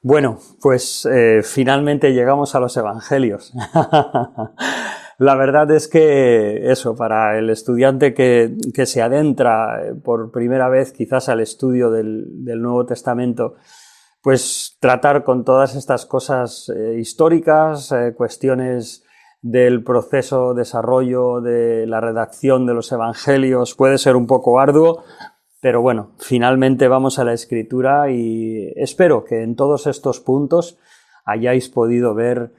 Bueno, pues finalmente llegamos a los evangelios. La verdad es que eso, para el estudiante que se adentra por primera vez quizás al estudio del Nuevo Testamento, pues tratar con todas estas cosas históricas, cuestiones del proceso, desarrollo de la redacción de los evangelios, puede ser un poco arduo, pero bueno, finalmente vamos a la Escritura y espero que en todos estos puntos hayáis podido ver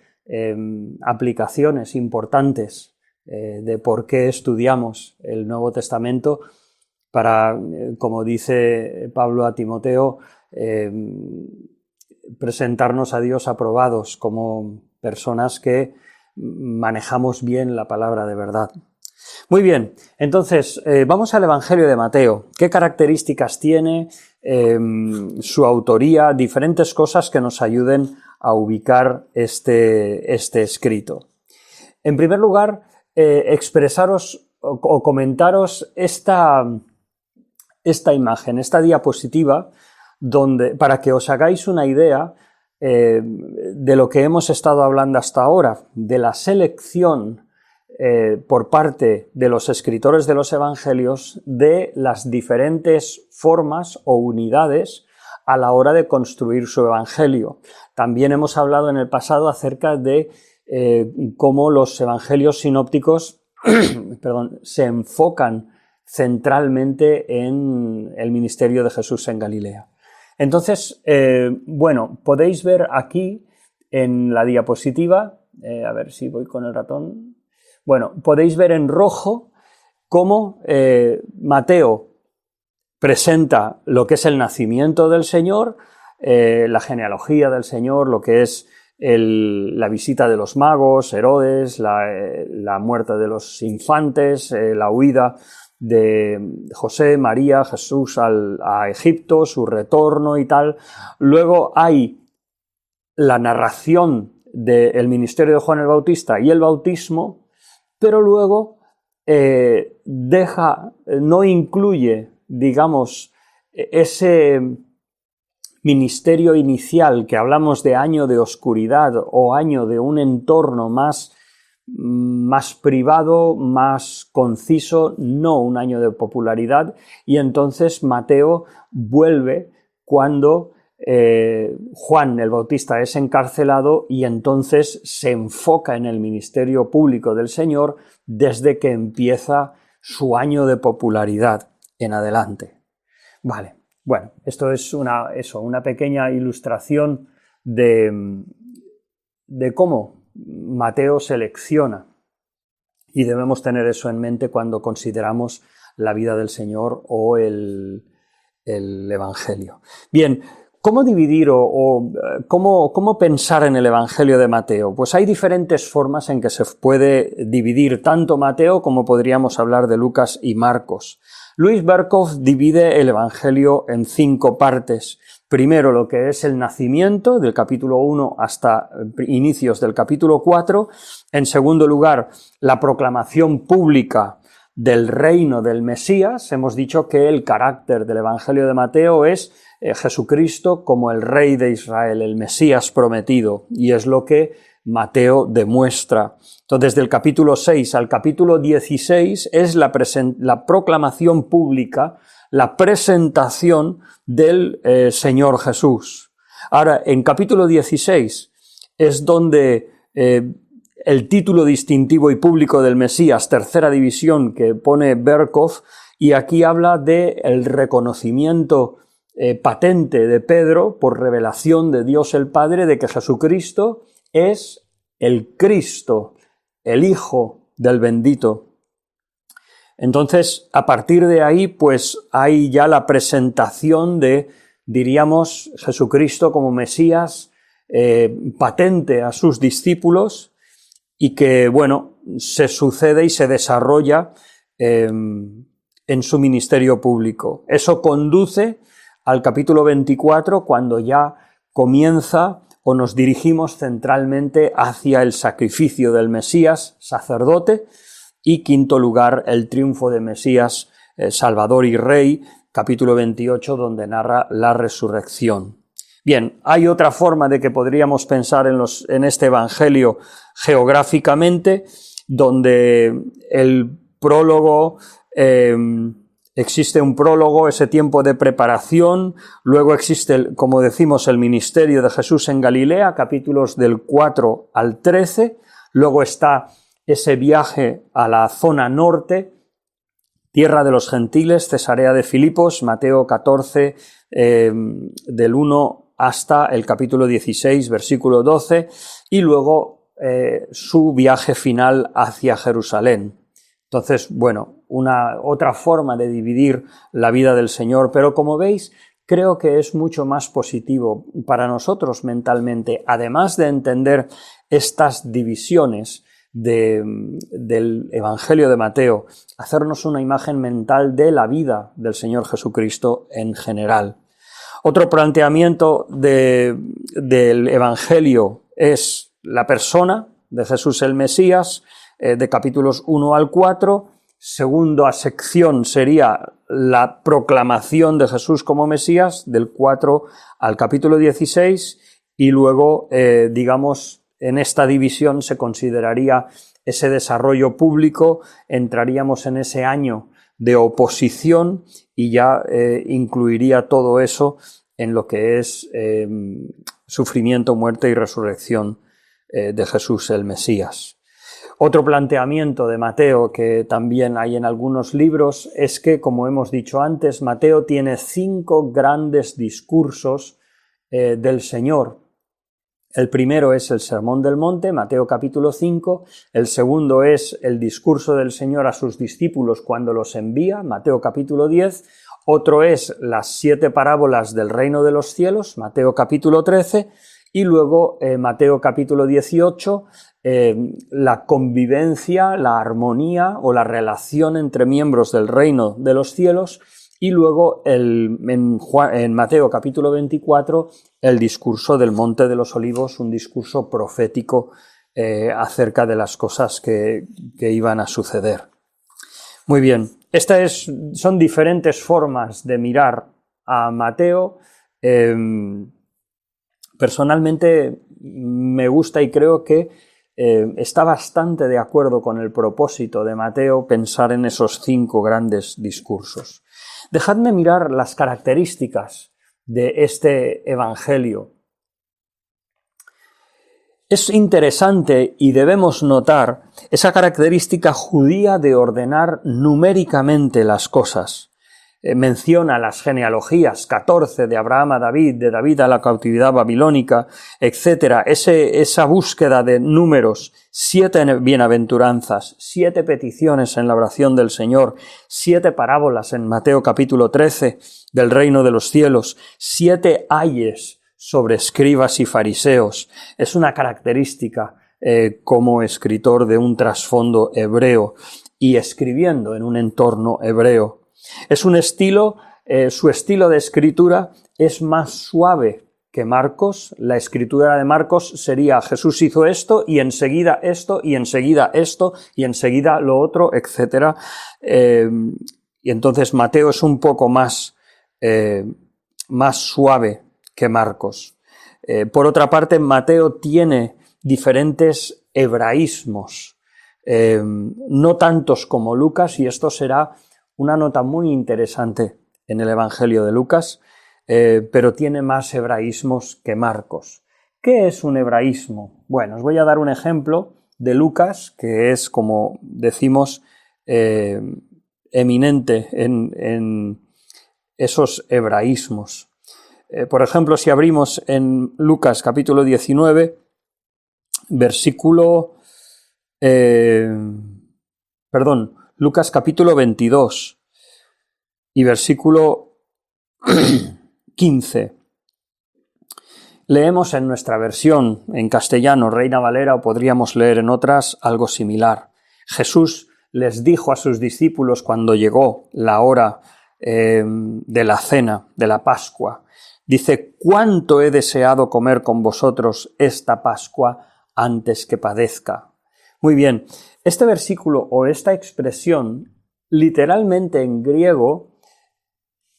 aplicaciones importantes de por qué estudiamos el Nuevo Testamento para, como dice Pablo a Timoteo, presentarnos a Dios aprobados como personas que manejamos bien la palabra de verdad. Muy bien, entonces vamos al Evangelio de Mateo. ¿Qué características tiene? Su autoría, diferentes cosas que nos ayuden a ubicar este escrito. En primer lugar, expresaros o comentaros esta imagen, esta diapositiva, para que os hagáis una idea de lo que hemos estado hablando hasta ahora, de la selección por parte de los escritores de los evangelios de las diferentes formas o unidades a la hora de construir su evangelio. También hemos hablado en el pasado acerca de cómo los evangelios sinópticos se enfocan centralmente en el ministerio de Jesús en Galilea. Entonces, bueno, podéis ver aquí en la diapositiva, a ver si voy con el ratón. Bueno, podéis ver en rojo cómo Mateo presenta lo que es el nacimiento del Señor, la genealogía del Señor, lo que es la visita de los magos, Herodes, la muerte de los infantes, la huida de José, María, Jesús a Egipto, su retorno y tal. Luego hay la narración del ministerio de Juan el Bautista y el bautismo, pero luego no incluye, digamos, ese ministerio inicial que hablamos de año de oscuridad o año de un entorno más privado, más conciso, no un año de popularidad, y entonces Mateo vuelve cuando Juan el Bautista es encarcelado y entonces se enfoca en el ministerio público del Señor desde que empieza su año de popularidad en adelante. Vale, bueno, esto es una pequeña ilustración de cómo Mateo selecciona, y debemos tener eso en mente cuando consideramos la vida del Señor o el Evangelio. Bien, ¿cómo dividir o cómo pensar en el Evangelio de Mateo? Pues hay diferentes formas en que se puede dividir tanto Mateo como podríamos hablar de Lucas y Marcos. Louis Berkhof divide el Evangelio en 5 partes. Primero, lo que es el nacimiento, del capítulo 1 hasta inicios del capítulo 4. En segundo lugar, la proclamación pública del reino del Mesías. Hemos dicho que el carácter del Evangelio de Mateo es Jesucristo como el Rey de Israel, el Mesías prometido, y es lo que Mateo demuestra. Entonces, desde el capítulo 6 al capítulo 16 es la proclamación pública, la presentación del Señor Jesús. Ahora, en capítulo 16 es donde el título distintivo y público del Mesías, tercera división que pone Berkhof, y aquí habla del reconocimiento patente de Pedro por revelación de Dios el Padre de que Jesucristo es el Cristo, el Hijo del bendito. Entonces, a partir de ahí, pues hay ya la presentación de, diríamos, Jesucristo como Mesías patente a sus discípulos y que, bueno, se sucede y se desarrolla en su ministerio público. Eso conduce al capítulo 24, cuando ya comienza o nos dirigimos centralmente hacia el sacrificio del Mesías, sacerdote, y quinto lugar, el triunfo de Mesías, Salvador y Rey, capítulo 28, donde narra la resurrección. Bien, hay otra forma de que podríamos pensar en este Evangelio geográficamente, donde el prólogo, existe un prólogo, ese tiempo de preparación, luego existe, como decimos, el ministerio de Jesús en Galilea, capítulos del 4 al 13, luego está ese viaje a la zona norte, tierra de los gentiles, Cesarea de Filipos, Mateo 14, del 1 hasta el capítulo 16, versículo 12, y luego su viaje final hacia Jerusalén. Entonces, bueno, otra forma de dividir la vida del Señor, pero como veis, creo que es mucho más positivo para nosotros mentalmente, además de entender estas divisiones del Evangelio de Mateo, hacernos una imagen mental de la vida del Señor Jesucristo en general. Otro planteamiento del Evangelio es la persona de Jesús el Mesías, de capítulos 1 al 4. Segunda sección sería la proclamación de Jesús como Mesías, del 4 al capítulo 16, y luego, digamos, en esta división se consideraría ese desarrollo público, entraríamos en ese año de oposición y ya incluiría todo eso en lo que es sufrimiento, muerte y resurrección de Jesús el Mesías. Otro planteamiento de Mateo que también hay en algunos libros es que, como hemos dicho antes, Mateo tiene 5 grandes discursos del Señor. El primero es el Sermón del Monte, Mateo capítulo 5, el segundo es el discurso del Señor a sus discípulos cuando los envía, Mateo capítulo 10, otro es las 7 parábolas del reino de los cielos, Mateo capítulo 13, y luego Mateo capítulo 18, la convivencia, la armonía o la relación entre miembros del reino de los cielos, y luego en Mateo capítulo 24 el discurso del Monte de los Olivos, un discurso profético acerca de las cosas que iban a suceder. Muy bien, son diferentes formas de mirar a Mateo. Personalmente me gusta y creo que está bastante de acuerdo con el propósito de Mateo pensar en esos 5 grandes discursos. Dejadme mirar las características de este Evangelio. Es interesante y debemos notar esa característica judía de ordenar numéricamente las cosas. Menciona las genealogías, 14 de Abraham a David, de David a la cautividad babilónica, etc. Esa búsqueda de números, 7 bienaventuranzas, 7 peticiones en la oración del Señor, 7 parábolas en Mateo capítulo 13 del reino de los cielos, 7 ayes sobre escribas y fariseos. Es una característica como escritor de un trasfondo hebreo y escribiendo en un entorno hebreo. Es un estilo, su estilo de escritura es más suave que Marcos. La escritura de Marcos sería Jesús hizo esto y enseguida esto y enseguida esto y enseguida lo otro, etc. Y entonces Mateo es un poco más suave que Marcos. Por otra parte, Mateo tiene diferentes hebraísmos, no tantos como Lucas, y esto será una nota muy interesante en el Evangelio de Lucas, pero tiene más hebraísmos que Marcos. ¿Qué es un hebraísmo? Bueno, os voy a dar un ejemplo de Lucas, que es, como decimos, eminente en esos hebraísmos. Por ejemplo, si abrimos en Lucas capítulo 19, Lucas capítulo 22 y versículo 15. Leemos en nuestra versión en castellano, Reina Valera, o podríamos leer en otras algo similar. Jesús les dijo a sus discípulos cuando llegó la hora de la cena, de la Pascua. Dice, ¿cuánto he deseado comer con vosotros esta Pascua antes que padezca? Muy bien, este versículo o esta expresión, literalmente en griego,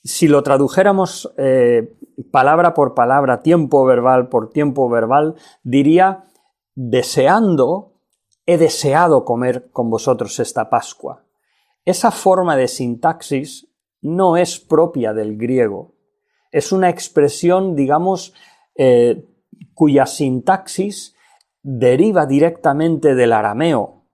si lo tradujéramos palabra por palabra, tiempo verbal por tiempo verbal, diría: deseando, he deseado comer con vosotros esta Pascua. Esa forma de sintaxis no es propia del griego. Es una expresión, digamos, cuya sintaxis deriva directamente del arameo,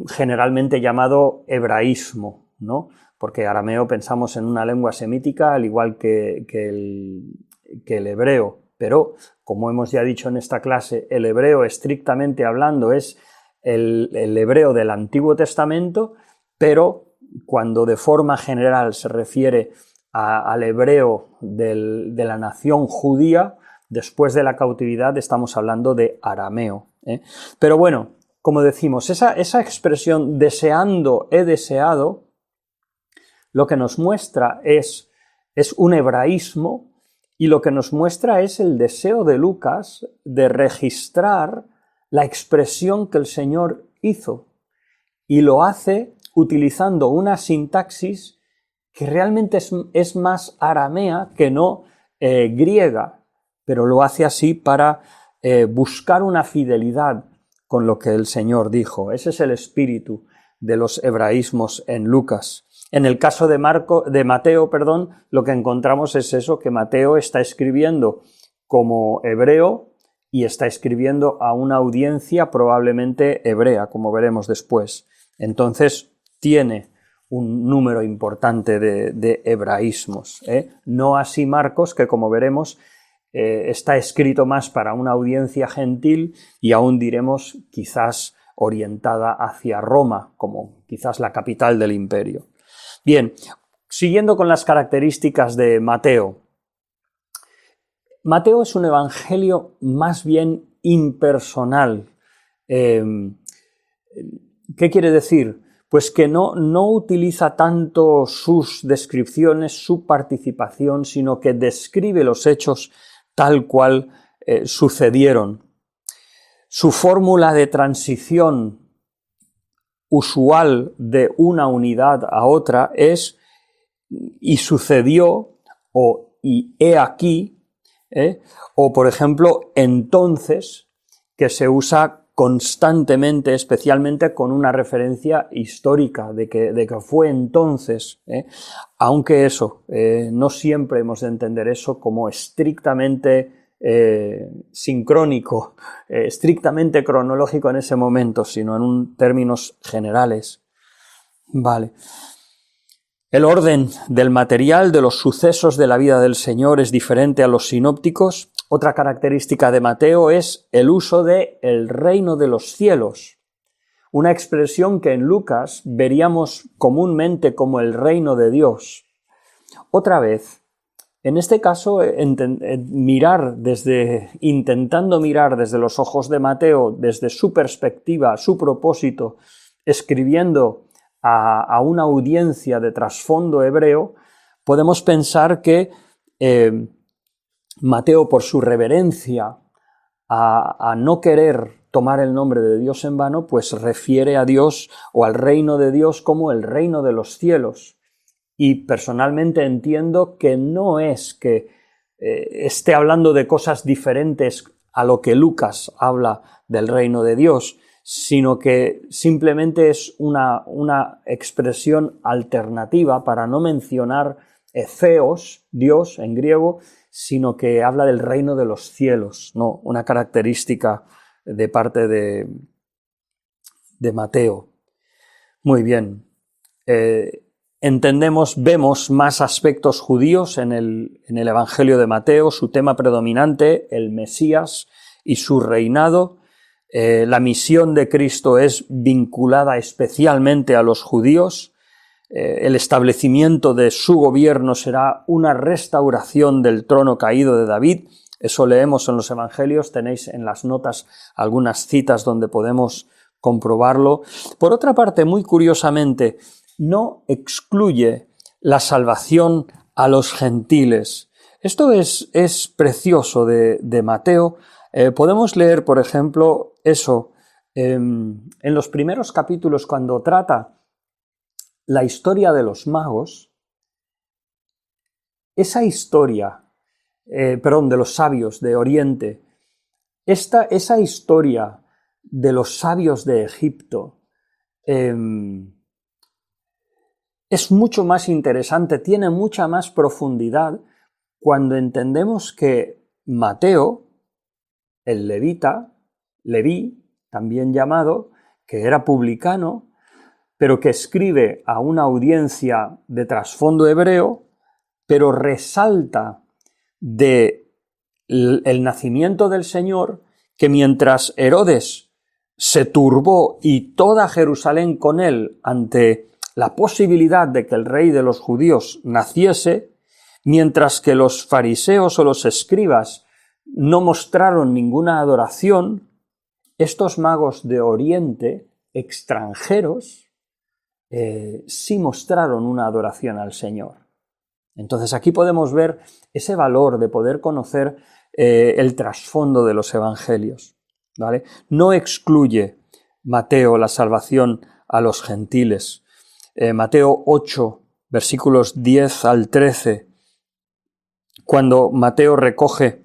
generalmente llamado hebraísmo, ¿no? Porque arameo pensamos en una lengua semítica al igual que el hebreo, pero como hemos ya dicho en esta clase, el hebreo estrictamente hablando es el hebreo del Antiguo Testamento, pero cuando de forma general se refiere al hebreo de la nación judía, después de la cautividad estamos hablando de arameo. Pero bueno, como decimos, esa expresión deseando, he deseado, lo que nos muestra es un hebraísmo, y lo que nos muestra es el deseo de Lucas de registrar la expresión que el Señor hizo, y lo hace utilizando una sintaxis que realmente es más aramea que no griega, pero lo hace así para buscar una fidelidad con lo que el Señor dijo. Ese es el espíritu de los hebraísmos en Lucas. En el caso de Mateo, lo que encontramos es eso, que Mateo está escribiendo como hebreo y está escribiendo a una audiencia probablemente hebrea, como veremos después. Entonces tiene un número importante de hebraísmos, no así Marcos, que como veremos está escrito más para una audiencia gentil y aún diremos quizás orientada hacia Roma, como quizás la capital del imperio. Bien, siguiendo con las características de Mateo. Mateo es un evangelio más bien impersonal. ¿Qué quiere decir? Pues que no utiliza tanto sus descripciones, su participación, sino que describe los hechos tal cual sucedieron. Su fórmula de transición usual de una unidad a otra es y sucedió o y he aquí, o por ejemplo entonces, que se usa constantemente, especialmente con una referencia histórica de que fue entonces, aunque eso, no siempre hemos de entender eso como estrictamente sincrónico, estrictamente cronológico en ese momento, sino en términos generales. Vale. El orden del material de los sucesos de la vida del Señor es diferente a los sinópticos. Otra característica de Mateo es el uso de el reino de los cielos, una expresión que en Lucas veríamos comúnmente como el reino de Dios. Otra vez, en este caso, intentando mirar desde los ojos de Mateo, desde su perspectiva, su propósito, escribiendo a una audiencia de trasfondo hebreo, podemos pensar que Mateo, por su reverencia a no querer tomar el nombre de Dios en vano, pues refiere a Dios o al reino de Dios como el reino de los cielos. Y personalmente entiendo que no es que esté hablando de cosas diferentes a lo que Lucas habla del reino de Dios, sino que simplemente es una expresión alternativa para no mencionar theos, Dios en griego, sino que habla del reino de los cielos, ¿no? Una característica de parte de Mateo. Muy bien. Vemos más aspectos judíos en el Evangelio de Mateo, su tema predominante, el Mesías y su reinado. La misión de Cristo es vinculada especialmente a los judíos. El establecimiento de su gobierno será una restauración del trono caído de David. Eso leemos en los Evangelios, tenéis en las notas algunas citas donde podemos comprobarlo. Por otra parte, muy curiosamente, no excluye la salvación a los gentiles. Esto es precioso de Mateo. Podemos leer, por ejemplo, eso en los primeros capítulos cuando trata la historia de los magos. esa historia, de los sabios de Oriente, esa historia de los sabios de Egipto, es mucho más interesante, tiene mucha más profundidad cuando entendemos que Mateo, el levita, Leví, también llamado, que era publicano, pero que escribe a una audiencia de trasfondo hebreo, pero resalta del nacimiento del Señor, que mientras Herodes se turbó y toda Jerusalén con él ante la posibilidad de que el rey de los judíos naciese, mientras que los fariseos o los escribas no mostraron ninguna adoración, estos magos de Oriente, extranjeros, sí mostraron una adoración al Señor. Entonces aquí podemos ver ese valor de poder conocer el trasfondo de los evangelios, ¿vale? No excluye Mateo la salvación a los gentiles. Mateo 8, versículos 10 al 13, cuando Mateo recoge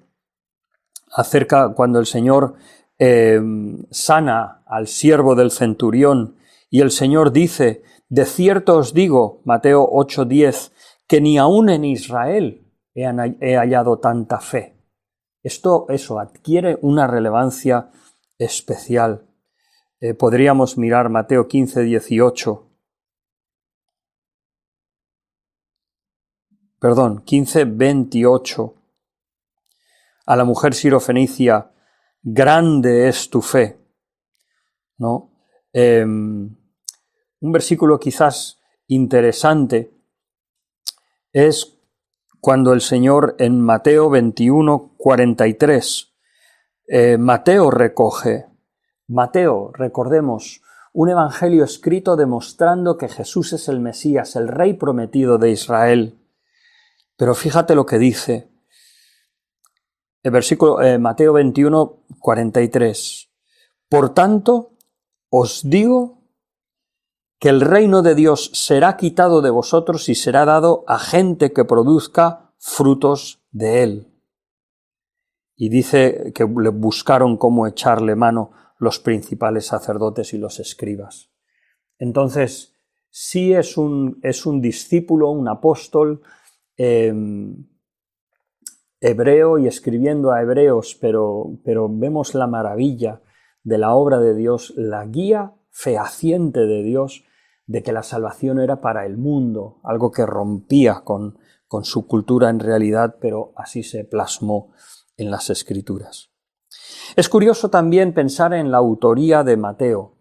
cuando el Señor sana al siervo del centurión y el Señor dice: de cierto os digo, Mateo 8:10, que ni aun en Israel he hallado tanta fe. Eso adquiere una relevancia especial. Podríamos mirar Mateo 15:28. 15:28. A la mujer sirofenicia: grande es tu fe, ¿no? Un versículo quizás interesante es cuando el Señor en Mateo 21:43, Mateo, recordemos, un evangelio escrito demostrando que Jesús es el Mesías, el Rey prometido de Israel. Pero fíjate lo que dice el versículo Mateo 21:43. Por tanto, os digo que el reino de Dios será quitado de vosotros y será dado a gente que produzca frutos de él. Y dice que le buscaron cómo echarle mano los principales sacerdotes y los escribas. Entonces, sí es un discípulo, un apóstol hebreo y escribiendo a hebreos, pero vemos la maravilla de la obra de Dios, la guía fehaciente de Dios de que la salvación era para el mundo, algo que rompía con su cultura en realidad, pero así se plasmó en las Escrituras. Es curioso también pensar en la autoría de Mateo.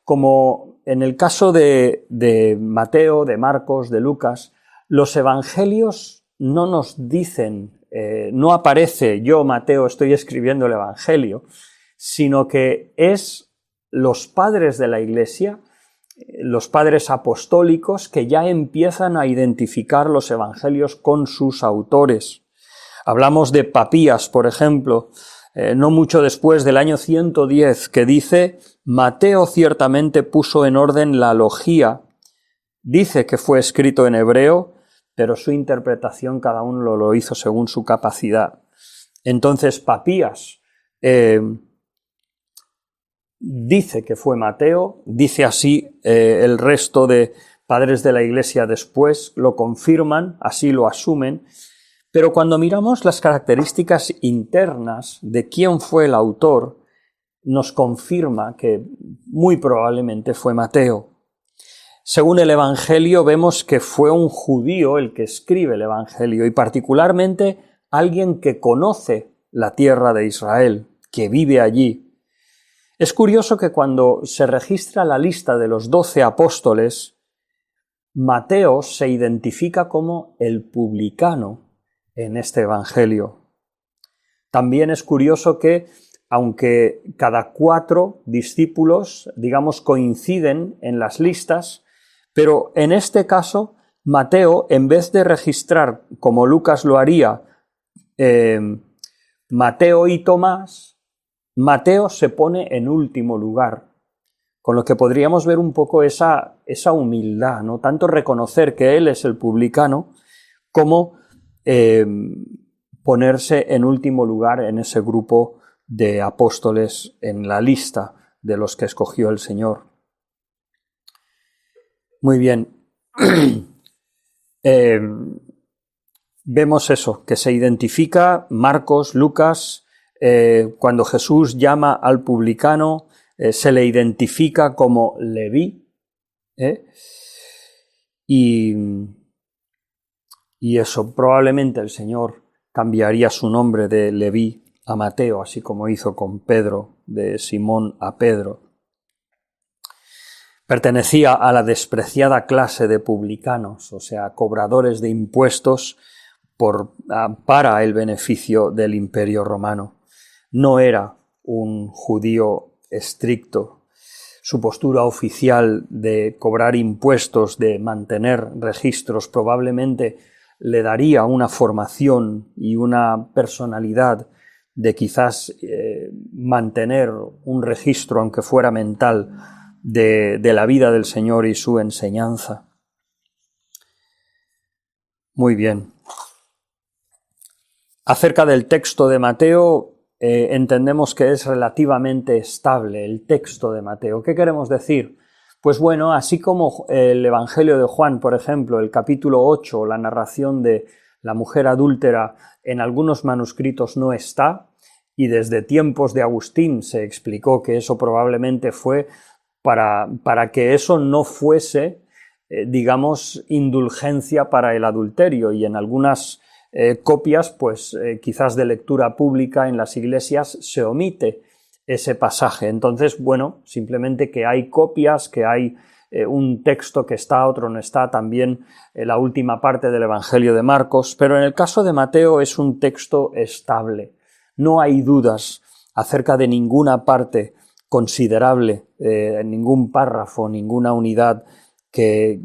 Como en el caso de Mateo, de Marcos, de Lucas, los evangelios no nos dicen, no aparece yo, Mateo, estoy escribiendo el evangelio, sino que es los padres de la Iglesia, los padres apostólicos, que ya empiezan a identificar los evangelios con sus autores. Hablamos de Papías, por ejemplo, no mucho después del año 110, que dice: Mateo ciertamente puso en orden la logía. Dice que fue escrito en hebreo, pero su interpretación cada uno lo hizo según su capacidad. Entonces Papías dice que fue Mateo, dice así el resto de padres de la Iglesia después, lo confirman, así lo asumen, pero cuando miramos las características internas de quién fue el autor, nos confirma que muy probablemente fue Mateo. Según el Evangelio vemos que fue un judío el que escribe el Evangelio y particularmente alguien que conoce la tierra de Israel, que vive allí. Es curioso que cuando se registra la lista de los 12 apóstoles, Mateo se identifica como el publicano en este Evangelio. También es curioso que, aunque cada 4 discípulos, digamos, coinciden en las listas, pero en este caso, Mateo, en vez de registrar, como Lucas lo haría, Mateo y Tomás, Mateo se pone en último lugar, con lo que podríamos ver un poco esa humildad, ¿no? Tanto reconocer que él es el publicano, como ponerse en último lugar en ese grupo de apóstoles en la lista de los que escogió el Señor. Muy bien. Vemos eso, que se identifica Marcos, Lucas, cuando Jesús llama al publicano, se le identifica como Leví, y eso, probablemente el Señor cambiaría su nombre de Leví a Mateo, así como hizo con Pedro, de Simón a Pedro. Pertenecía a la despreciada clase de publicanos, o sea, cobradores de impuestos para el beneficio del Imperio Romano. No era un judío estricto. Su postura oficial de cobrar impuestos, de mantener registros, probablemente le daría una formación y una personalidad de quizás mantener un registro, aunque fuera mental, de la vida del Señor y su enseñanza. Muy bien. Acerca del texto de Mateo, entendemos que es relativamente estable el texto de Mateo. ¿Qué queremos decir? Pues bueno, así como el Evangelio de Juan, por ejemplo, el capítulo 8, la narración de la mujer adúltera, en algunos manuscritos no está, y desde tiempos de Agustín se explicó que eso probablemente fue para que eso no fuese, digamos, indulgencia para el adulterio, y en algunas copias, pues quizás de lectura pública en las iglesias se omite ese pasaje. Entonces, bueno, simplemente que hay copias, que hay un texto que está, otro no está, también la última parte del Evangelio de Marcos, pero en el caso de Mateo es un texto estable. No hay dudas acerca de ninguna parte considerable, ningún párrafo, ninguna unidad que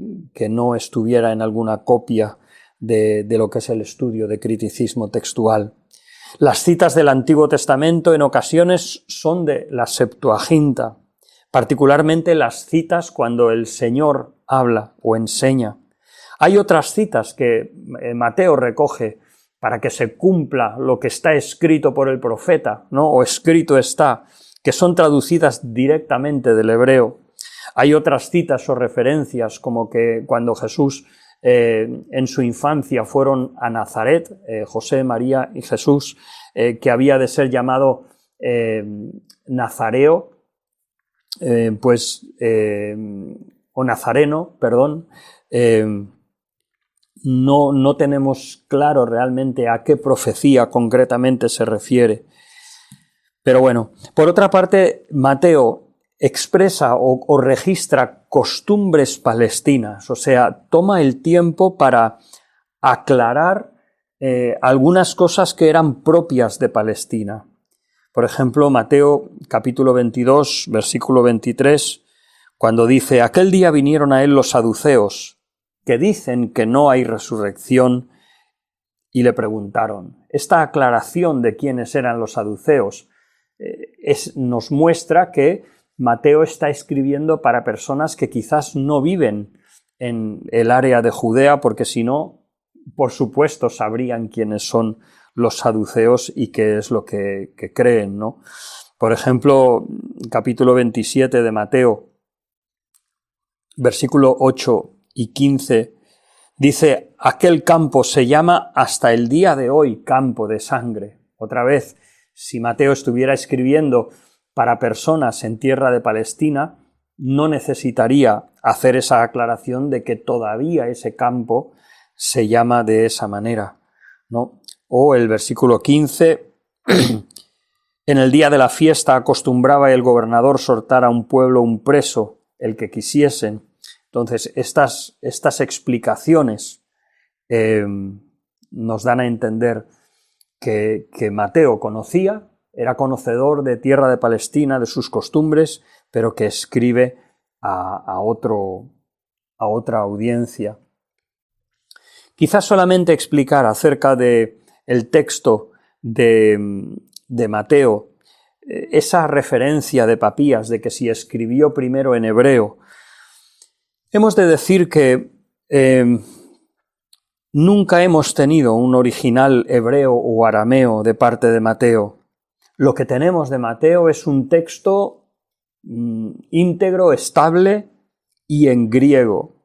no estuviera en alguna copia de lo que es el estudio de criticismo textual. Las citas del Antiguo Testamento en ocasiones son de la Septuaginta, particularmente las citas cuando el Señor habla o enseña. Hay otras citas que Mateo recoge para que se cumpla lo que está escrito por el profeta, ¿no? O escrito está, que son traducidas directamente del hebreo. Hay otras citas o referencias como que cuando Jesús en su infancia fueron a Nazaret, José, María y Jesús, que había de ser llamado Nazareo, o Nazareno, perdón. No tenemos claro realmente a qué profecía concretamente se refiere. Pero bueno, por otra parte, Mateo expresa o registra costumbres palestinas, o sea, toma el tiempo para aclarar algunas cosas que eran propias de Palestina. Por ejemplo, Mateo capítulo 22, versículo 23, cuando dice: aquel día vinieron a él los saduceos, que dicen que no hay resurrección, y le preguntaron. Esta aclaración de quiénes eran los saduceos nos muestra que Mateo está escribiendo para personas que quizás no viven en el área de Judea, porque si no, por supuesto, sabrían quiénes son los saduceos y qué es lo que creen, ¿no? Por ejemplo, capítulo 27 de Mateo, versículo 8 y 15, dice: aquel campo se llama hasta el día de hoy campo de sangre. Otra vez, si Mateo estuviera escribiendo para personas en tierra de Palestina, no necesitaría hacer esa aclaración de que todavía ese campo se llama de esa manera, ¿no? O el versículo 15, en el día de la fiesta acostumbraba el gobernador soltar a un pueblo un preso, el que quisiesen. Entonces, estas explicaciones nos dan a entender que Mateo conocía, era conocedor de tierra de Palestina, de sus costumbres, pero que escribe a otra audiencia. Quizás solamente explicar acerca del texto de Mateo, esa referencia de Papías, de que si escribió primero en hebreo. Hemos de decir que Nunca hemos tenido un original hebreo o arameo de parte de Mateo. Lo que tenemos de Mateo es un texto íntegro, estable y en griego.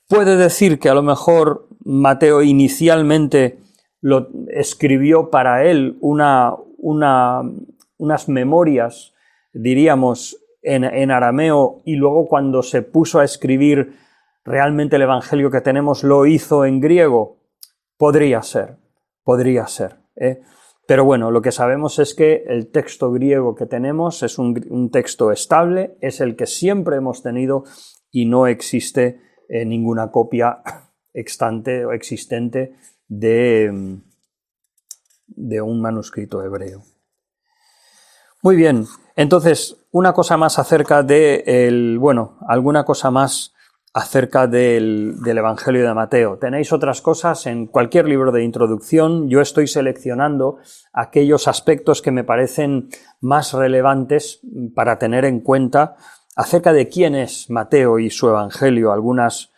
Puede decir que a lo mejor Mateo inicialmente lo escribió para él unas memorias, diríamos, en arameo, y luego cuando se puso a escribir realmente el evangelio que tenemos lo hizo en griego. Podría ser, ¿eh? Pero bueno, lo que sabemos es que el texto griego que tenemos es un texto estable, es el que siempre hemos tenido y no existe ninguna copia extante o existente de un manuscrito hebreo. Muy bien, entonces, una cosa más acerca alguna cosa más acerca del Evangelio de Mateo. Tenéis otras cosas en cualquier libro de introducción. Yo estoy seleccionando aquellos aspectos que me parecen más relevantes para tener en cuenta acerca de quién es Mateo y su Evangelio, algunas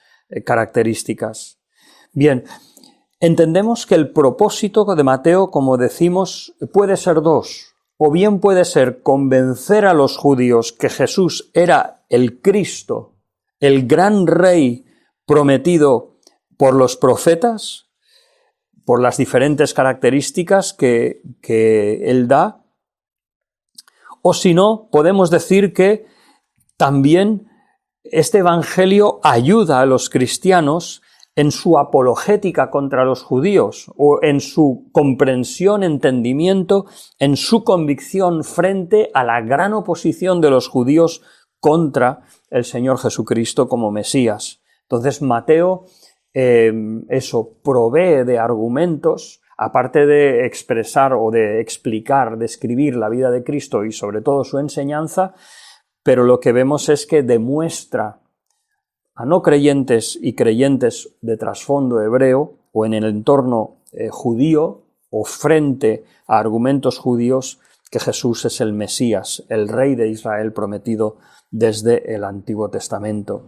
características. Bien, entendemos que el propósito de Mateo, como decimos, puede ser dos. O bien puede ser convencer a los judíos que Jesús era el Cristo, el gran rey prometido por los profetas, por las diferentes características que él da. O si no, podemos decir que también este evangelio ayuda a los cristianos en su apologética contra los judíos, o en su comprensión, entendimiento, en su convicción frente a la gran oposición de los judíos contra el Señor Jesucristo como Mesías. Entonces Mateo provee de argumentos, aparte de expresar o de explicar, describir la vida de Cristo y sobre todo su enseñanza, pero lo que vemos es que demuestra a no creyentes y creyentes de trasfondo hebreo o en el entorno judío o frente a argumentos judíos que Jesús es el Mesías, el Rey de Israel prometido desde el Antiguo Testamento.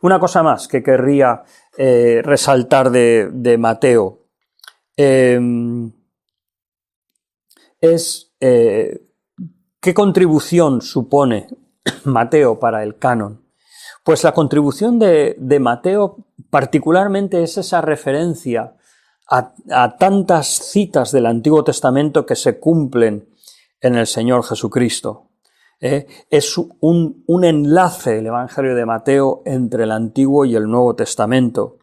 Una cosa más que querría resaltar de Mateo es ¿qué contribución supone Mateo para el canon? Pues la contribución de Mateo particularmente es esa referencia a tantas citas del Antiguo Testamento que se cumplen en el Señor Jesucristo. Es un enlace, el Evangelio de Mateo, entre el Antiguo y el Nuevo Testamento.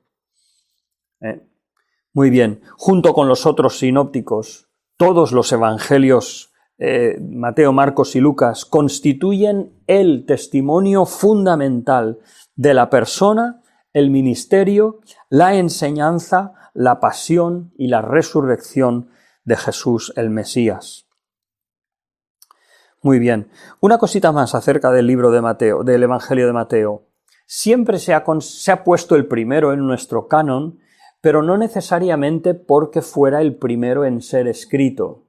Muy bien, junto con los otros sinópticos, todos los evangelios, Mateo, Marcos y Lucas, constituyen el testimonio fundamental de la persona, el ministerio, la enseñanza, la pasión y la resurrección de Jesús el Mesías. Muy bien, una cosita más acerca del libro de Mateo, del Evangelio de Mateo. Siempre se ha puesto el primero en nuestro canon, pero no necesariamente porque fuera el primero en ser escrito.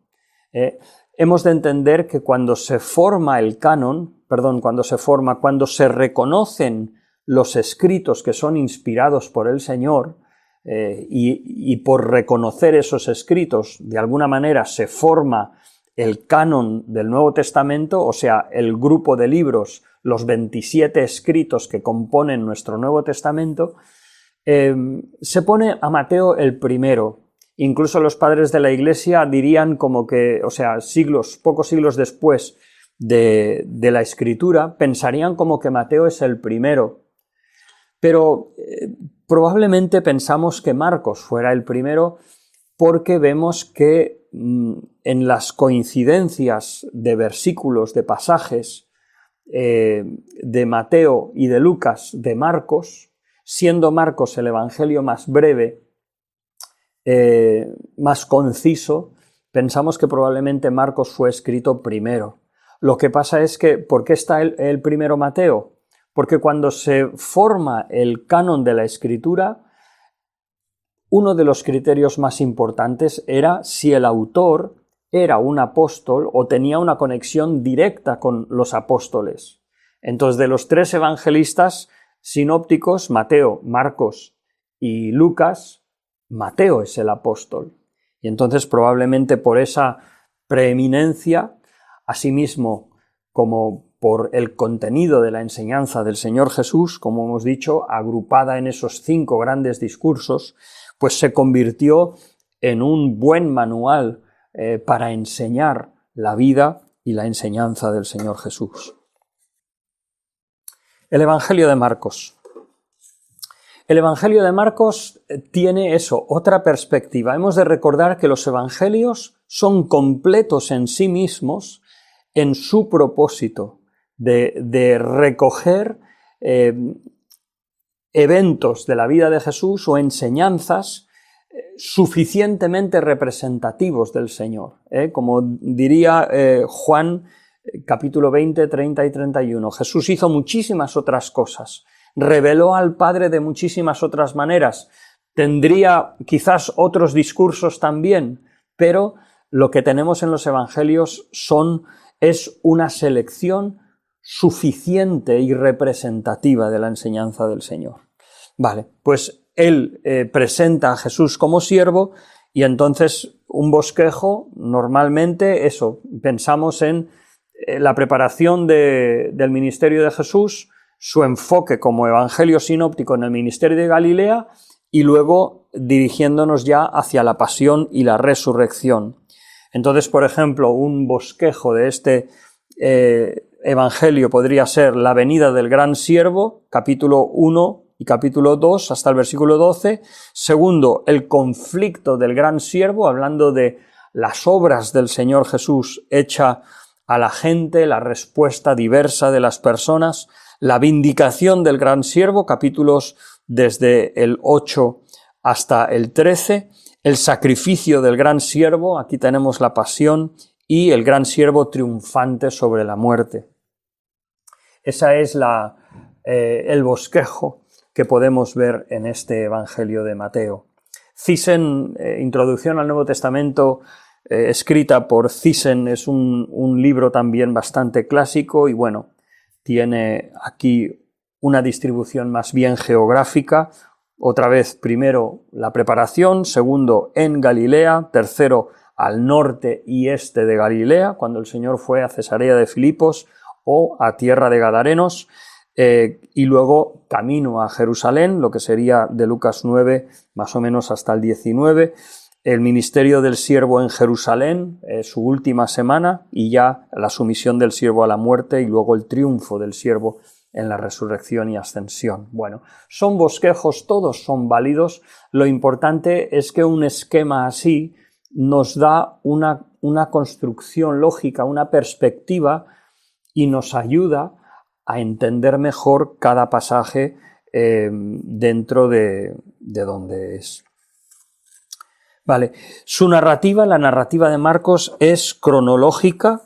Hemos de entender que cuando se forma el canon, cuando se reconocen los escritos que son inspirados por el Señor, y por reconocer esos escritos, de alguna manera se forma el canon del Nuevo Testamento, o sea, el grupo de libros, los 27 escritos que componen nuestro Nuevo Testamento, se pone a Mateo el primero. Incluso los padres de la Iglesia dirían como que, o sea, pocos siglos después de la Escritura, pensarían como que Mateo es el primero. Pero probablemente pensamos que Marcos fuera el primero porque vemos que en las coincidencias de versículos, de pasajes de Mateo y de Lucas, de Marcos, siendo Marcos el evangelio más breve, más conciso, pensamos que probablemente Marcos fue escrito primero. Lo que pasa es que, ¿por qué está el primero Mateo? Porque cuando se forma el canon de la Escritura, uno de los criterios más importantes era si el autor era un apóstol o tenía una conexión directa con los apóstoles. Entonces, de los tres evangelistas sinópticos, Mateo, Marcos y Lucas, Mateo es el apóstol. Y entonces probablemente por esa preeminencia, asimismo como por el contenido de la enseñanza del Señor Jesús, como hemos dicho, agrupada en esos 5 grandes discursos, pues se convirtió en un buen manual para enseñar la vida y la enseñanza del Señor Jesús. El Evangelio de Marcos. El Evangelio de Marcos tiene otra perspectiva. Hemos de recordar que los evangelios son completos en sí mismos en su propósito de recoger eventos de la vida de Jesús o enseñanzas suficientemente representativos del Señor. Como diría Juan, capítulo 20, 30 y 31, Jesús hizo muchísimas otras cosas, reveló al Padre de muchísimas otras maneras, tendría quizás otros discursos también, pero lo que tenemos en los evangelios es una selección suficiente y representativa de la enseñanza del Señor. Vale, pues él presenta a Jesús como siervo y entonces un bosquejo, normalmente pensamos en la preparación del ministerio de Jesús, su enfoque como evangelio sinóptico en el ministerio de Galilea y luego dirigiéndonos ya hacia la pasión y la resurrección. Entonces, por ejemplo, un bosquejo de este evangelio podría ser la venida del gran siervo, capítulo 1 y capítulo 2 hasta el versículo 12. Segundo, el conflicto del gran siervo, hablando de las obras del Señor Jesús hecha a la gente, la respuesta diversa de las personas. La vindicación del gran siervo, capítulos desde el 8 hasta el 13. El sacrificio del gran siervo, aquí tenemos la pasión, y el gran siervo triunfante sobre la muerte. Esa es el bosquejo que podemos ver en este Evangelio de Mateo. Thyssen, Introducción al Nuevo Testamento, escrita por Thyssen, es un libro también bastante clásico y bueno, tiene aquí una distribución más bien geográfica. Otra vez, primero, la preparación, segundo, en Galilea, tercero, al norte y este de Galilea, cuando el Señor fue a Cesarea de Filipos o a tierra de Gadarenos, y luego camino a Jerusalén, lo que sería de Lucas 9 más o menos hasta el 19, el ministerio del siervo en Jerusalén, su última semana, y ya la sumisión del siervo a la muerte y luego el triunfo del siervo en la resurrección y ascensión. Bueno, son bosquejos, todos son válidos. Lo importante es que un esquema así nos da una construcción lógica, una perspectiva y nos ayuda a entender mejor cada pasaje dentro de donde es. Vale, su narrativa, la narrativa de Marcos, es cronológica,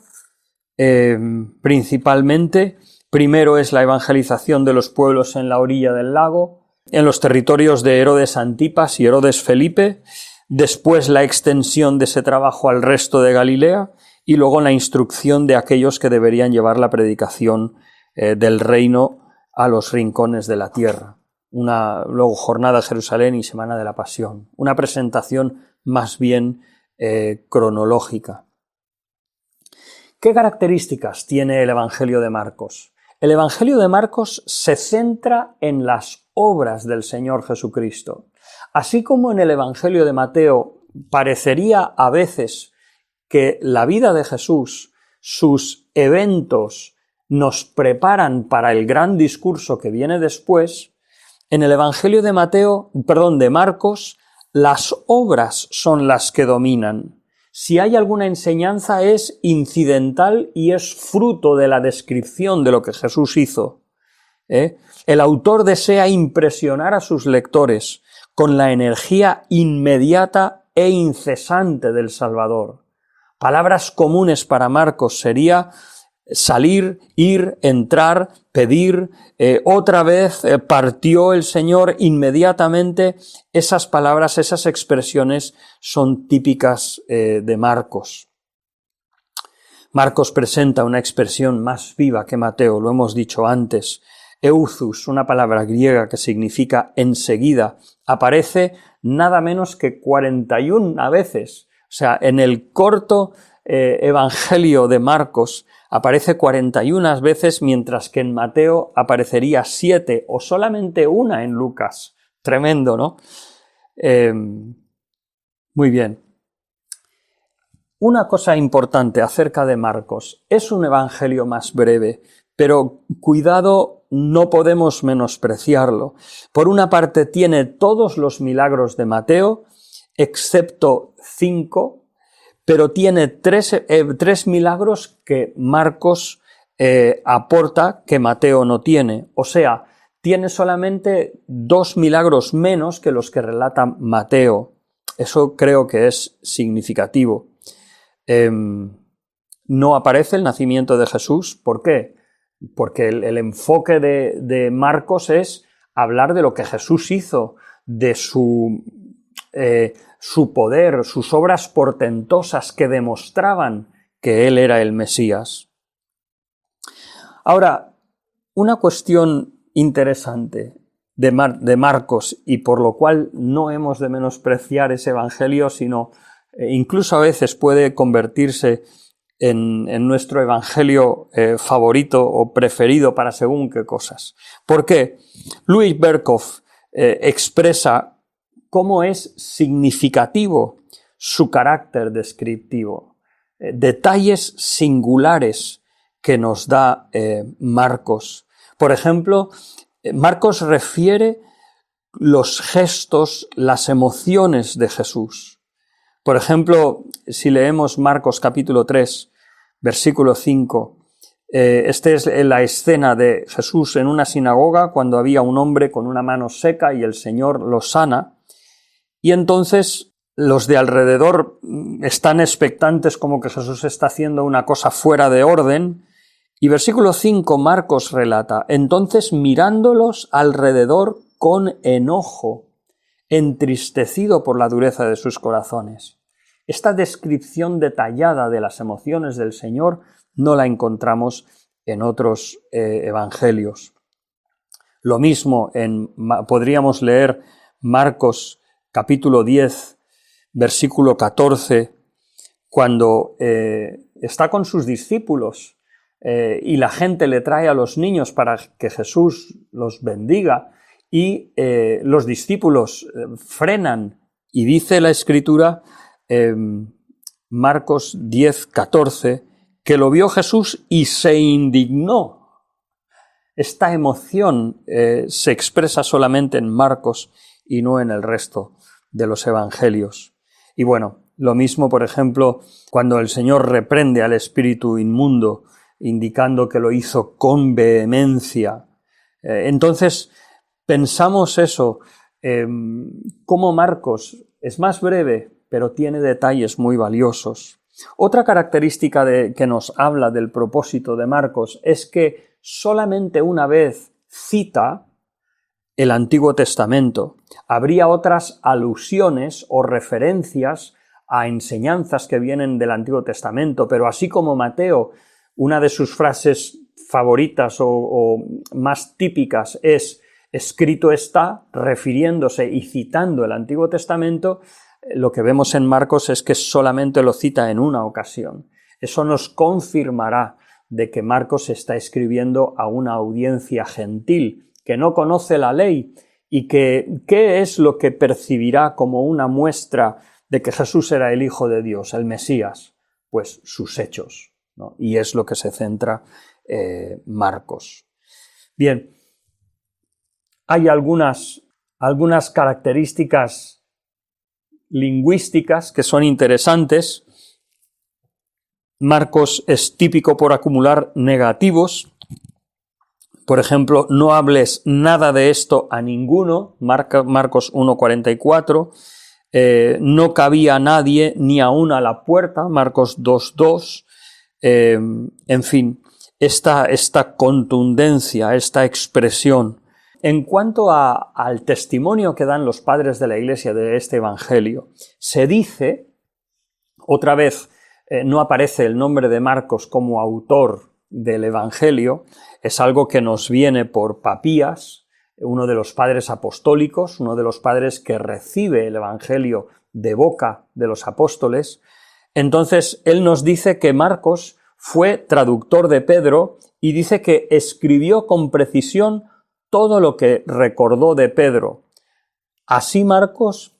principalmente. Primero es la evangelización de los pueblos en la orilla del lago, en los territorios de Herodes Antipas y Herodes Felipe, después la extensión de ese trabajo al resto de Galilea y luego la instrucción de aquellos que deberían llevar la predicación del reino a los rincones de la tierra. Luego jornada de Jerusalén y semana de la Pasión. Una presentación más bien cronológica. ¿Qué características tiene el Evangelio de Marcos? El Evangelio de Marcos se centra en las obras del Señor Jesucristo. Así como en el Evangelio de Mateo parecería a veces que la vida de Jesús, sus eventos, nos preparan para el gran discurso que viene después, en el Evangelio de Marcos, las obras son las que dominan. Si hay alguna enseñanza es incidental y es fruto de la descripción de lo que Jesús hizo. El autor desea impresionar a sus lectores con la energía inmediata e incesante del Salvador. Palabras comunes para Marcos sería salir, ir, entrar, pedir, otra vez partió el Señor inmediatamente. Esas palabras, esas expresiones son típicas de Marcos. Marcos presenta una expresión más viva que Mateo, lo hemos dicho antes. Euthus, una palabra griega que significa enseguida, aparece nada menos que 41 veces. O sea, en el corto Evangelio de Marcos aparece 41 veces, mientras que en Mateo aparecería 7 o solamente una en Lucas. Tremendo, ¿no? Muy bien. Una cosa importante acerca de Marcos: es un evangelio más breve, pero cuidado, no podemos menospreciarlo. Por una parte tiene todos los milagros de Mateo, excepto 5, pero tiene tres milagros que Marcos aporta que Mateo no tiene. O sea, tiene solamente 2 milagros menos que los que relata Mateo. Eso creo que es significativo. No aparece el nacimiento de Jesús. ¿Por qué? Porque el enfoque de Marcos es hablar de lo que Jesús hizo, de su poder, sus obras portentosas que demostraban que él era el Mesías. Ahora, una cuestión interesante de Marcos, y por lo cual no hemos de menospreciar ese evangelio, sino incluso a veces puede convertirse en nuestro evangelio favorito o preferido para según qué cosas. ¿Por qué? Louis Berkhoff expresa cómo es significativo su carácter descriptivo, detalles singulares que nos da Marcos. Por ejemplo, Marcos refiere los gestos, las emociones de Jesús. Por ejemplo, si leemos Marcos capítulo 3, versículo 5, esta es la escena de Jesús en una sinagoga cuando había un hombre con una mano seca y el Señor lo sana, y entonces los de alrededor están expectantes como que Jesús está haciendo una cosa fuera de orden, y versículo 5 Marcos relata: entonces mirándolos alrededor con enojo, entristecido por la dureza de sus corazones. Esta descripción detallada de las emociones del Señor no la encontramos en otros evangelios. Lo mismo podríamos leer Marcos capítulo 10, versículo 14, cuando está con sus discípulos y la gente le trae a los niños para que Jesús los bendiga, y los discípulos frenan, y dice la Escritura, Marcos 10, 14, que lo vio Jesús y se indignó. Esta emoción se expresa solamente en Marcos y no en el resto de los evangelios. Y bueno, lo mismo, por ejemplo, cuando el Señor reprende al espíritu inmundo, indicando que lo hizo con vehemencia. Entonces, pensamos eso, cómo Marcos es más breve, pero tiene detalles muy valiosos. Otra característica que nos habla del propósito de Marcos es que solamente una vez cita el Antiguo Testamento. Habría otras alusiones o referencias a enseñanzas que vienen del Antiguo Testamento, pero así como Mateo, una de sus frases favoritas o más típicas es escrito está, refiriéndose y citando el Antiguo Testamento, lo que vemos en Marcos es que solamente lo cita en una ocasión. Eso nos confirmará de que Marcos está escribiendo a una audiencia gentil que no conoce la ley y que ¿qué es lo que percibirá como una muestra de que Jesús era el Hijo de Dios, el Mesías? Pues sus hechos, ¿no? Y es lo que se centra Marcos. Bien, hay algunas características lingüísticas que son interesantes. Marcos es típico por acumular negativos. Por ejemplo, no hables nada de esto a ninguno, Marcos 1:44. No cabía nadie ni aún a la puerta, Marcos 2:2. En fin, esta contundencia, esta expresión. En cuanto al testimonio que dan los padres de la Iglesia de este Evangelio, se dice, otra vez no aparece el nombre de Marcos como autor del Evangelio es algo que nos viene por Papías, uno de los padres apostólicos, uno de los padres que recibe el Evangelio de boca de los apóstoles. Entonces, él nos dice que Marcos fue traductor de Pedro y dice que escribió con precisión todo lo que recordó de Pedro. Así Marcos,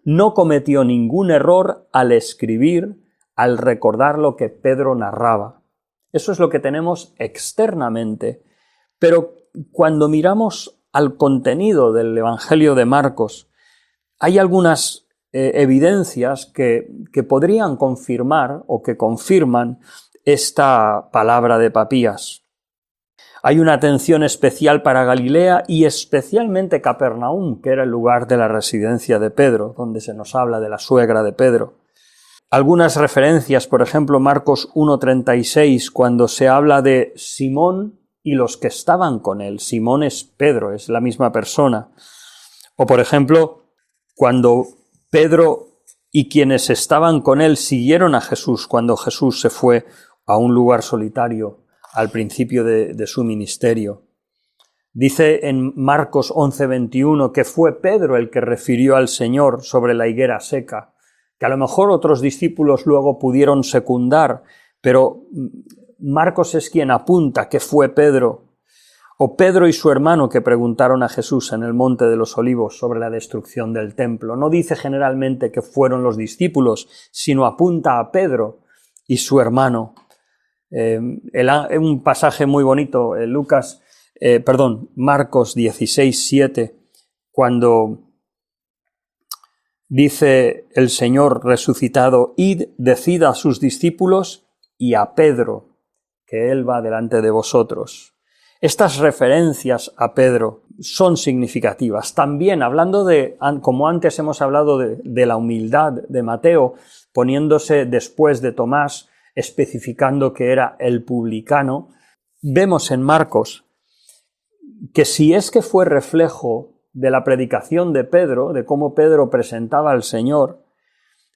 no cometió ningún error al escribir, al recordar lo que Pedro narraba. Eso es lo que tenemos externamente. Pero cuando miramos al contenido del Evangelio de Marcos, hay algunas evidencias que podrían confirmar o que confirman esta palabra de Papías. Hay una atención especial para Galilea y especialmente Capernaum, que era el lugar de la residencia de Pedro, donde se nos habla de la suegra de Pedro. Algunas referencias, por ejemplo, Marcos 1:36, cuando se habla de Simón y los que estaban con él. Simón es Pedro, es la misma persona. O, por ejemplo, cuando Pedro y quienes estaban con él siguieron a Jesús, cuando Jesús se fue a un lugar solitario al principio de su ministerio. Dice en Marcos 11:21 que fue Pedro el que refirió al Señor sobre la higuera seca, que a lo mejor otros discípulos luego pudieron secundar, pero Marcos es quien apunta que fue Pedro. O Pedro y su hermano que preguntaron a Jesús en el Monte de los Olivos sobre la destrucción del templo. No dice generalmente que fueron los discípulos, sino apunta a Pedro y su hermano. Un pasaje muy bonito, Marcos 16:7, cuando dice el Señor resucitado: id, decid a sus discípulos y a Pedro, que él va delante de vosotros. Estas referencias a Pedro son significativas. También, como antes hemos hablado de la humildad de Mateo, poniéndose después de Tomás, especificando que era el publicano, vemos en Marcos que si es que fue reflejo de la predicación de Pedro, de cómo Pedro presentaba al Señor,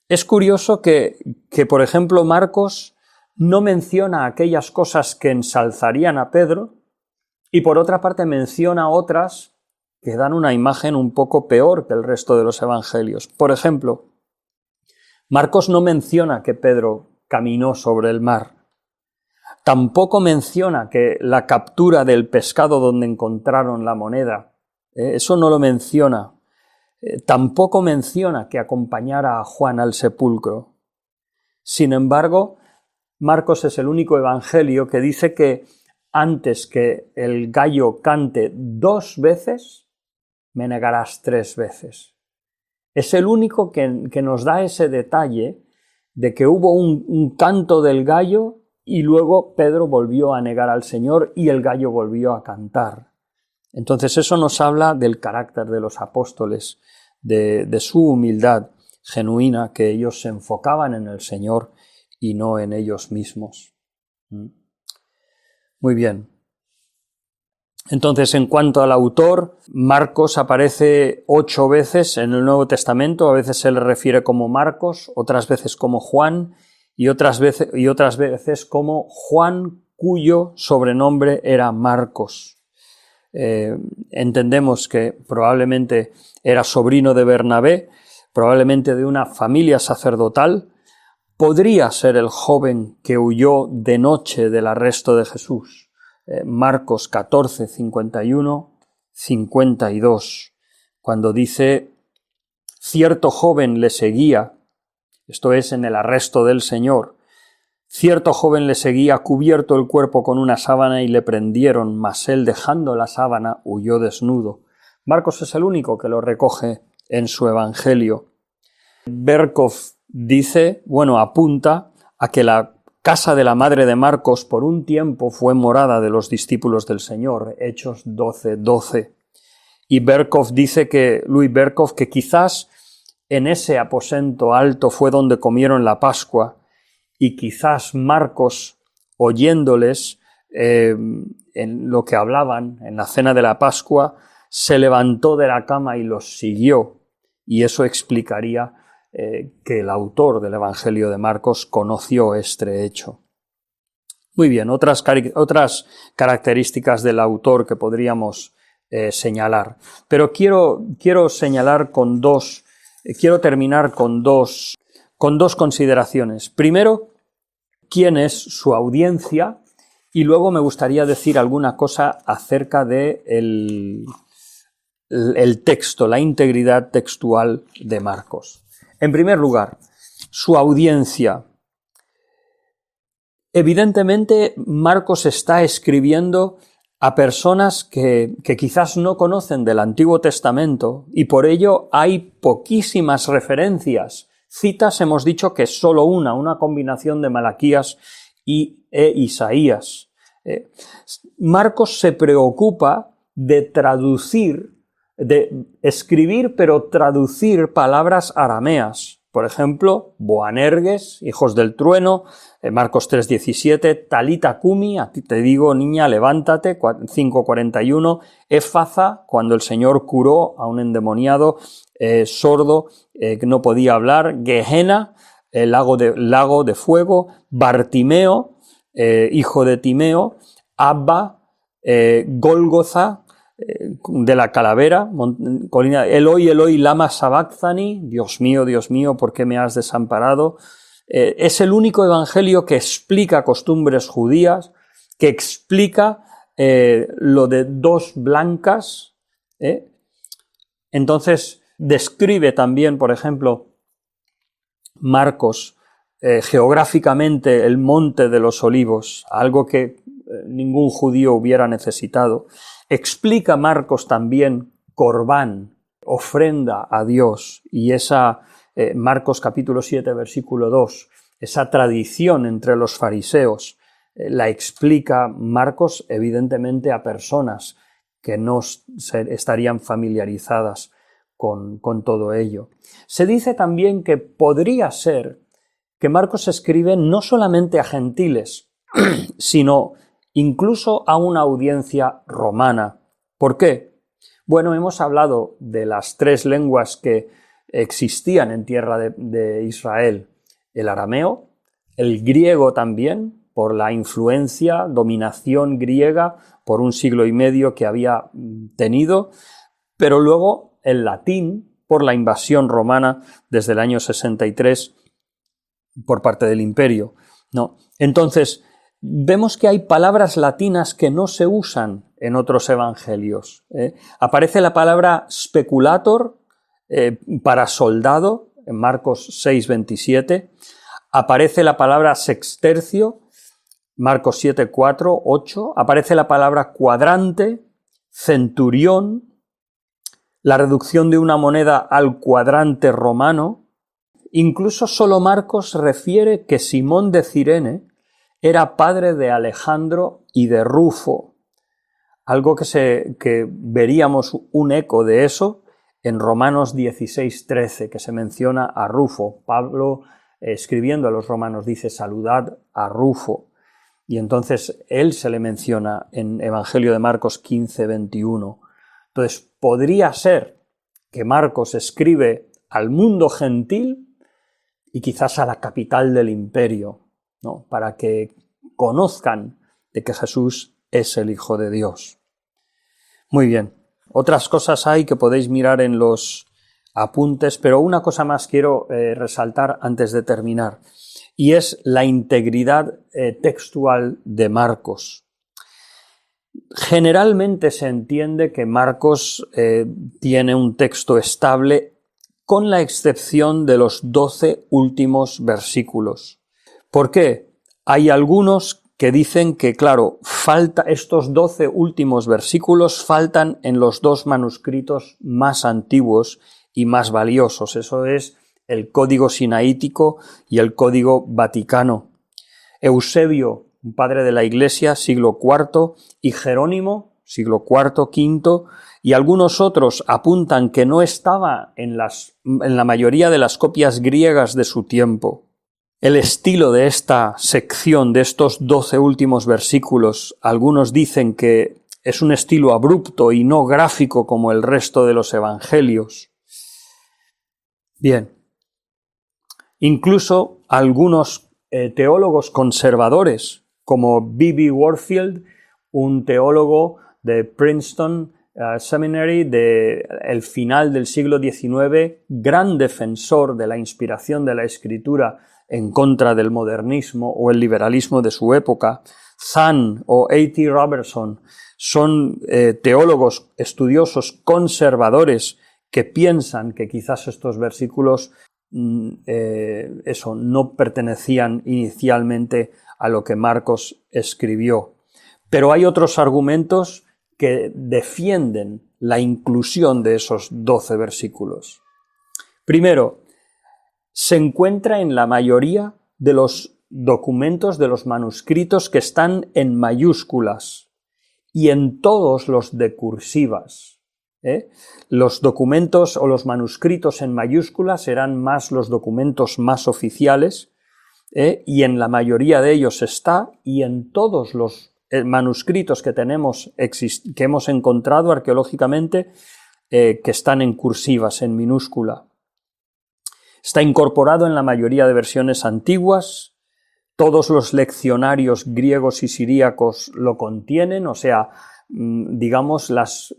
es curioso que por ejemplo, Marcos no menciona aquellas cosas que ensalzarían a Pedro y por otra parte menciona otras que dan una imagen un poco peor que el resto de los evangelios. Por ejemplo, Marcos no menciona que Pedro caminó sobre el mar. Tampoco menciona que la captura del pescado donde encontraron la moneda. Eso no lo menciona. Tampoco menciona que acompañara a Juan al sepulcro. Sin embargo, Marcos es el único evangelio que dice que antes que el gallo cante 2 veces, me negarás 3 veces. Es el único que nos da ese detalle de que hubo un canto del gallo y luego Pedro volvió a negar al Señor y el gallo volvió a cantar. Entonces eso nos habla del carácter de los apóstoles, de su humildad genuina, que ellos se enfocaban en el Señor y no en ellos mismos. Muy bien. Entonces, en cuanto al autor, Marcos aparece 8 veces en el Nuevo Testamento. A veces se le refiere como Marcos, otras veces como Juan y otras veces como Juan, cuyo sobrenombre era Marcos. Entendemos que probablemente era sobrino de Bernabé, probablemente de una familia sacerdotal. Podría ser el joven que huyó de noche del arresto de Jesús. Marcos 14, 51, 52, cuando dice: cierto joven le seguía, esto es en el arresto del Señor, cierto joven le seguía cubierto el cuerpo con una sábana y le prendieron, mas él dejando la sábana huyó desnudo. Marcos es el único que lo recoge en su evangelio. Berkov apunta a que la casa de la madre de Marcos por un tiempo fue morada de los discípulos del Señor, Hechos 12:12. Y Louis Berkov, que quizás en ese aposento alto fue donde comieron la Pascua, y quizás Marcos, oyéndoles en lo que hablaban en la cena de la Pascua, se levantó de la cama y los siguió, y eso explicaría que el autor del Evangelio de Marcos conoció este hecho. Muy bien, otras características del autor que podríamos señalar. Pero quiero señalar con dos, quiero terminar con dos consideraciones. Primero, quién es su audiencia, y luego me gustaría decir alguna cosa acerca de el texto, la integridad textual de Marcos. En primer lugar, su audiencia. Evidentemente, Marcos está escribiendo a personas que quizás no conocen del Antiguo Testamento, y por ello hay poquísimas referencias. Citas hemos dicho que es solo una combinación de Malaquías e Isaías. Marcos se preocupa de traducir, de escribir pero traducir palabras arameas. Por ejemplo, Boanerges, hijos del trueno, Marcos 3:17, Talita Cumi, a ti te digo, niña, levántate, 5:41, Éfaza, cuando el Señor curó a un endemoniado sordo que no podía hablar, Gehenna, el lago de fuego, Bartimeo, hijo de Timeo, Abba, Gólgotha, de la calavera, colina, Eloi, Eloi, lama sabacthani, Dios mío, ¿por qué me has desamparado? Es el único evangelio que explica costumbres judías, que explica lo de dos blancas. Entonces, describe también, por ejemplo, Marcos, geográficamente el monte de los olivos, algo que ningún judío hubiera necesitado. Explica Marcos también Corbán, ofrenda a Dios, y esa Marcos capítulo 7, versículo 2, esa tradición entre los fariseos, la explica Marcos evidentemente a personas que no estarían familiarizadas con todo ello. Se dice también que podría ser que Marcos escribe no solamente a gentiles, sino incluso a una audiencia romana. ¿Por qué? Bueno, hemos hablado de las tres lenguas que existían en tierra de Israel: el arameo, el griego también, por la influencia, dominación griega por un siglo y medio que había tenido, pero luego el latín, por la invasión romana desde el año 63 por parte del imperio, ¿no? Entonces, vemos que hay palabras latinas que no se usan en otros evangelios. Aparece la palabra speculator para soldado en Marcos 6:27. Aparece la palabra sextercio, Marcos 7:4, 8. Aparece la palabra cuadrante, centurión, la reducción de una moneda al cuadrante romano. Incluso solo Marcos refiere que Simón de Cirene era padre de Alejandro y de Rufo, algo que veríamos un eco de eso en Romanos 16:13, que se menciona a Rufo. Pablo, escribiendo a los romanos, dice: saludad a Rufo, y entonces él se le menciona en Evangelio de Marcos 15:21. Entonces, podría ser que Marcos escribe al mundo gentil y quizás a la capital del imperio, ¿no?, para que conozcan de que Jesús es el Hijo de Dios. Muy bien, otras cosas hay que podéis mirar en los apuntes, pero una cosa más quiero resaltar antes de terminar, y es la integridad textual de Marcos. Generalmente se entiende que Marcos tiene un texto estable, con la excepción de los 12 últimos versículos. ¿Por qué? Hay algunos que dicen que, claro, estos 12 últimos versículos faltan en los dos manuscritos más antiguos y más valiosos. Eso es el Código Sinaítico y el Código Vaticano. Eusebio, un padre de la Iglesia, siglo IV, y Jerónimo, siglo IV, V, y algunos otros apuntan que no estaba en la mayoría de las copias griegas de su tiempo. El estilo de esta sección, de estos 12 últimos versículos, algunos dicen que es un estilo abrupto y no gráfico como el resto de los evangelios. Bien, incluso algunos teólogos conservadores como B.B. Warfield, un teólogo de Princeton Seminary del final del siglo XIX, gran defensor de la inspiración de la escritura en contra del modernismo o el liberalismo de su época. Zahn o A.T. Robertson son teólogos estudiosos conservadores que piensan que quizás estos versículos no pertenecían inicialmente a lo que Marcos escribió. Pero hay otros argumentos que defienden la inclusión de esos 12 versículos. Primero, se encuentra en la mayoría de los documentos, de los manuscritos que están en mayúsculas y en todos los de cursivas. Los documentos o los manuscritos en mayúsculas serán más los documentos más oficiales, y en la mayoría de ellos está, y en todos los manuscritos que hemos encontrado arqueológicamente, que están en cursivas, en minúscula. Está incorporado en la mayoría de versiones antiguas, todos los leccionarios griegos y siríacos lo contienen, o sea, digamos, las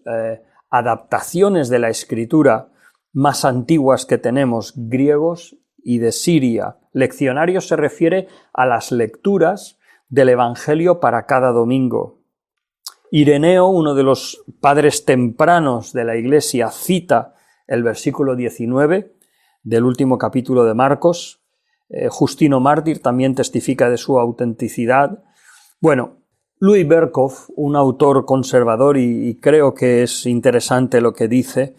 adaptaciones de la escritura más antiguas que tenemos, griegos y de Siria. Leccionarios se refiere a las lecturas del Evangelio para cada domingo. Ireneo, uno de los padres tempranos de la Iglesia, cita el versículo 19 del último capítulo de Marcos. Justino Mártir también testifica de su autenticidad. Bueno, Louis Berkhof, un autor conservador, y creo que es interesante lo que dice,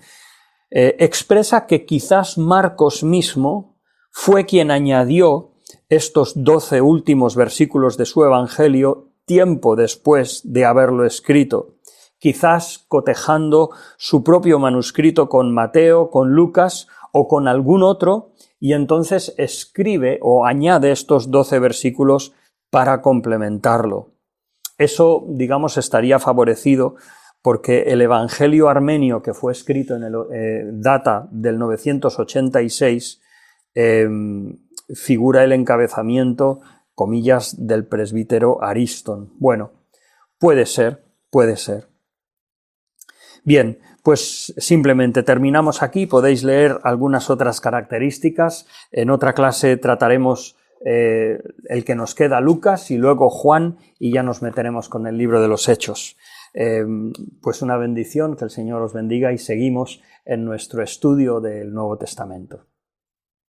expresa que quizás Marcos mismo fue quien añadió estos 12 últimos versículos de su Evangelio tiempo después de haberlo escrito, quizás cotejando su propio manuscrito con Mateo, con Lucas o con algún otro, y entonces escribe o añade estos 12 versículos para complementarlo. Eso, digamos, estaría favorecido porque el Evangelio armenio, que fue escrito data del 986, figura el encabezamiento, comillas, del presbítero Aristón. Bueno, puede ser, puede ser. Bien, pues simplemente terminamos aquí, podéis leer algunas otras características. En otra clase trataremos el que nos queda, Lucas, y luego Juan, y ya nos meteremos con el libro de los Hechos. Pues una bendición, que el Señor os bendiga, y seguimos en nuestro estudio del Nuevo Testamento.